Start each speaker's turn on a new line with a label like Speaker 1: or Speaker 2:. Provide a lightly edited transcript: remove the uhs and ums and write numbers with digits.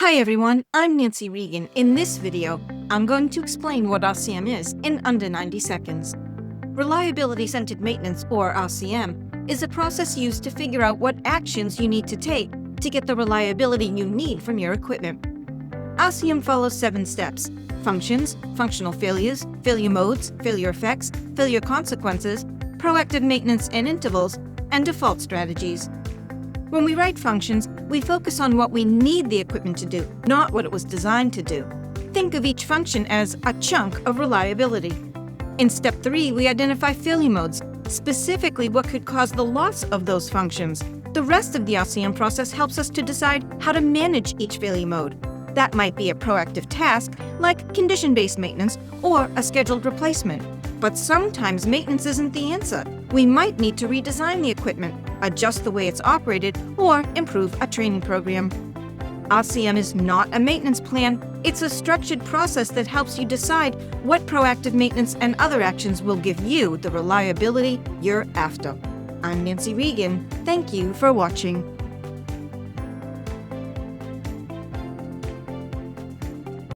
Speaker 1: Hi everyone, I'm Nancy Regan. In this video, I'm going to explain what RCM is in under 90 seconds. Reliability-centered maintenance, or RCM, is a process used to figure out what actions you need to take to get the reliability you need from your equipment. RCM follows 7 steps: functions, functional failures, failure modes, failure effects, failure consequences, proactive maintenance and intervals, and default strategies. When we write functions, we focus on what we need the equipment to do, not what it was designed to do. Think of each function as a chunk of reliability. In step 3, we identify failure modes, specifically what could cause the loss of those functions. The rest of the RCM process helps us to decide how to manage each failure mode. That might be a proactive task, like condition-based maintenance or a scheduled replacement. But sometimes maintenance isn't the answer. We might need to redesign the equipment, adjust the way it's operated, or improve a training program. RCM is not a maintenance plan. It's a structured process that helps you decide what proactive maintenance and other actions will give you the reliability you're after. I'm Nancy Regan. Thank you for watching.